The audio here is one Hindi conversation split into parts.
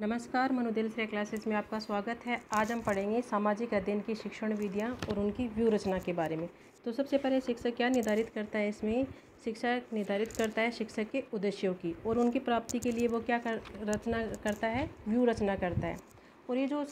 नमस्कार, मनोदिल से क्लासेस में आपका स्वागत है। आज हम पढ़ेंगे सामाजिक अध्ययन की शिक्षण विधियाँ और उनकी व्यूह रचना के बारे में। तो सबसे पहले शिक्षक क्या निर्धारित करता है, इसमें शिक्षक निर्धारित करता है शिक्षक के उद्देश्यों की और उनकी प्राप्ति के लिए वो क्या रचना करता है, व्यूह रचना करता है। और ये जो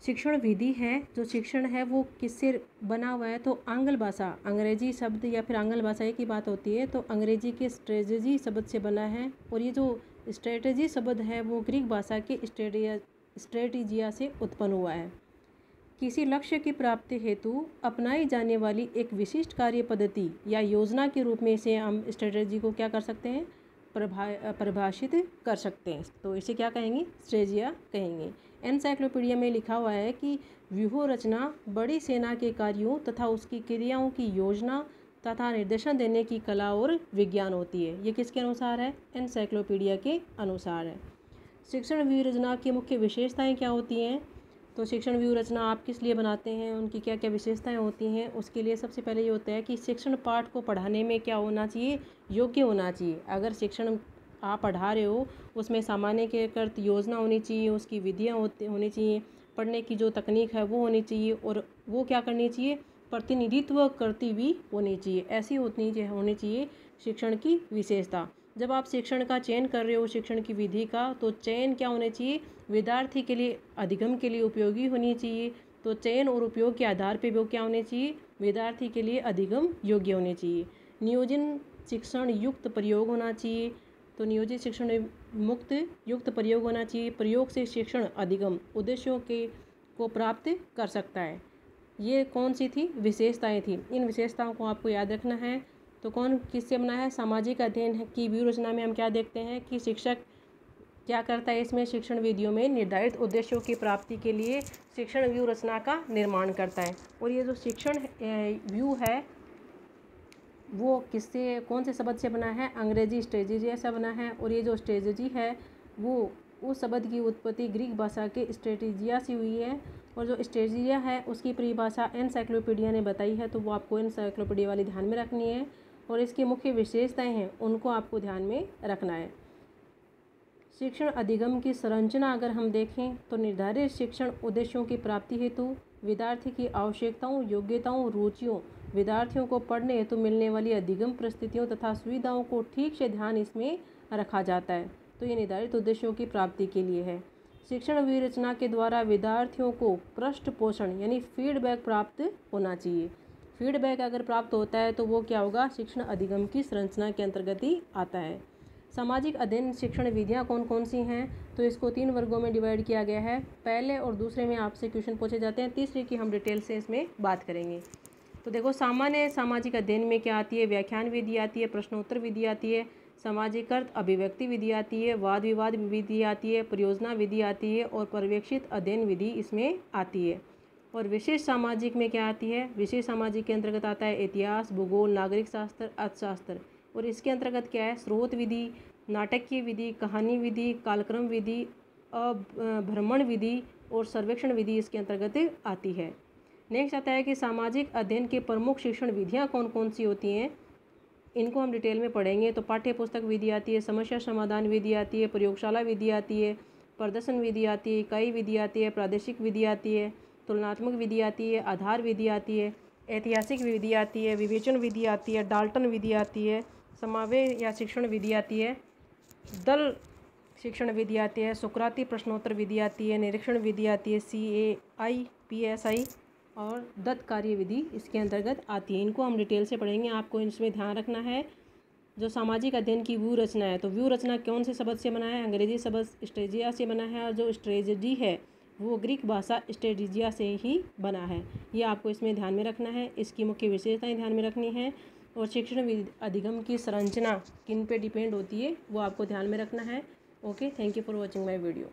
शिक्षण विधि है, जो शिक्षण है वो किससे बना हुआ है, तो आंग्ल भाषा, अंग्रेजी शब्द या फिर आंग्ल भाषा एक ही बात होती है, तो अंग्रेजी के स्ट्रेटजी शब्द से बना है। और ये जो स्ट्रेटजी शब्द है वो ग्रीक भाषा के स्ट्रेटेजिया से उत्पन्न हुआ है। किसी लक्ष्य की प्राप्ति हेतु अपनाई जाने वाली एक विशिष्ट कार्य पद्धति या योजना के रूप में इसे हम स्ट्रेटजी को क्या कर सकते हैं, परिभाषित कर सकते हैं। तो इसे क्या कहेंगे, स्ट्रेटेजिया कहेंगे। एनसाइक्लोपीडिया में लिखा हुआ है कि व्यूह रचना बड़ी सेना के कार्यों तथा उसकी क्रियाओं की योजना तथा निर्देशन देने की कला और विज्ञान होती है। ये किसके अनुसार है, एनसाइक्लोपीडिया के अनुसार है। शिक्षण व्यूह रचना की मुख्य विशेषताएं क्या होती हैं, तो शिक्षण व्यूह रचना आप किस लिए बनाते हैं, उनकी क्या क्या विशेषताएं होती हैं। उसके लिए सबसे पहले ये होता है कि शिक्षण पाठ को पढ़ाने में क्या होना चाहिए, योग्य होना चाहिए। अगर शिक्षण आप पढ़ा रहे हो उसमें सामान्य के अर्थ योजना होनी चाहिए, उसकी विधियाँ होनी चाहिए, पढ़ने की जो तकनीक है वो होनी चाहिए और वो क्या करनी चाहिए, प्रतिनिधित्व करती हुई होनी चाहिए। ऐसी होनी चाहिए शिक्षण की विशेषता। जब आप शिक्षण का चयन कर रहे हो, शिक्षण की विधि का, तो चयन क्या होना चाहिए, विद्यार्थी के लिए अधिगम के लिए उपयोगी होनी चाहिए। तो चयन और उपयोग के आधार पर वो क्या होने चाहिए, विद्यार्थी के लिए अधिगम योग्य होने चाहिए। नियोजन शिक्षण युक्त प्रयोग होना चाहिए, तो नियोजित शिक्षण मुक्त युक्त प्रयोग होना चाहिए। प्रयोग से शिक्षण अधिगम उद्देश्यों को प्राप्त कर सकता है। ये कौन सी थी, विशेषताएं थी। इन विशेषताओं को आपको याद रखना है। तो कौन किससे बना है, सामाजिक अध्ययन की व्यूह रचना में हम क्या देखते हैं कि शिक्षक क्या करता है, इसमें शिक्षण विधियों में निर्धारित उद्देश्यों की प्राप्ति के लिए शिक्षण व्यूह रचना का निर्माण करता है। और ये जो शिक्षण व्यूह है वो किससे, कौन से शब्द से बना है, अंग्रेजी स्ट्रेटेजी से बना है। और ये जो स्ट्रेटेजी है वो उस शब्द की उत्पत्ति ग्रीक भाषा के स्ट्रेटेजिया से हुई है। और जो स्ट्रेटेजिया है उसकी परिभाषा एनसाइक्लोपीडिया ने बताई है, तो वो आपको एनसाइक्लोपीडिया वाली ध्यान में रखनी है। और इसकी मुख्य विशेषताएं हैं उनको आपको ध्यान में रखना है। शिक्षण अधिगम की संरचना अगर हम देखें तो निर्धारित शिक्षण उद्देश्यों की प्राप्ति हेतु विद्यार्थी की आवश्यकताओं, योग्यताओं, रुचियों, विद्यार्थियों को पढ़ने हेतु मिलने वाली अधिगम परिस्थितियों तथा सुविधाओं को ठीक से ध्यान इसमें रखा जाता है। तो ये निर्धारित उद्देश्यों की प्राप्ति के लिए है। शिक्षण व्यूह रचना के द्वारा विद्यार्थियों को पृष्ठ पोषण यानी फीडबैक प्राप्त होना चाहिए। फीडबैक अगर प्राप्त होता है तो वो क्या होगा, शिक्षण अधिगम की संरचना के अंतर्गत ही आता है। सामाजिक अध्ययन शिक्षण विधियाँ कौन कौन सी हैं, तो इसको 3 वर्गों में डिवाइड किया गया है। पहले और दूसरे में आपसे क्वेश्चन पूछे जाते हैं, तीसरे की हम डिटेल से इसमें बात करेंगे। तो देखो, सामान्य सामाजिक अध्ययन में क्या आती है, व्याख्यान विधि आती है, प्रश्नोत्तर विधि आती है, सामाजिक अर्थ अभिव्यक्ति विधि आती है, वाद विवाद विधि आती है, परियोजना विधि आती है और पर्यवेक्षित अध्ययन विधि इसमें आती है। और विशेष सामाजिक में क्या आती है, विशेष सामाजिक के अंतर्गत आता है इतिहास, भूगोल, नागरिक शास्त्र, अर्थशास्त्र। और इसके अंतर्गत क्या है, स्रोत विधि, नाटकीय विधि, कहानी विधि, कालक्रम विधि, भ्रमण विधि और सर्वेक्षण विधि इसके अंतर्गत आती है। नेक्स्ट आता है कि सामाजिक अध्ययन के प्रमुख शिक्षण विधियाँ कौन कौन सी होती हैं, इनको हम डिटेल में पढ़ेंगे। तो पाठ्य पुस्तक विधि आती है, समस्या समाधान विधि आती है, प्रयोगशाला विधि आती है, प्रदर्शन विधि आती है, इकाई विधि आती है, प्रादेशिक विधि आती है, तुलनात्मक विधि आती है, आधार विधि आती है, ऐतिहासिक विधि आती है, विवेचन विधि आती है, डाल्टन विधि आती है, समावेश या शिक्षण विधि आती है, दल शिक्षण विधि आती है, सुकराती प्रश्नोत्तर विधि आती है, निरीक्षण विधि आती है, CAI PSI और दत्त कार्य विधि इसके अंतर्गत आती है। इनको हम डिटेल से पढ़ेंगे। आपको इसमें ध्यान रखना है जो सामाजिक अध्ययन की व्यूह रचना है, तो व्यूह रचना कौन से शब्द से बना है, अंग्रेजी शब्द स्ट्रेटेजिया से बना है। और जो स्ट्रेटेजी है वो ग्रीक भाषा स्ट्रेटेजिया से ही बना है। ये आपको इसमें ध्यान में रखना है, इसकी मुख्य विशेषताएं ध्यान में रखनी है। और शिक्षण अधिगम की संरचना किन पे डिपेंड होती है वो आपको ध्यान में रखना है। Okay, thank you for watching my video.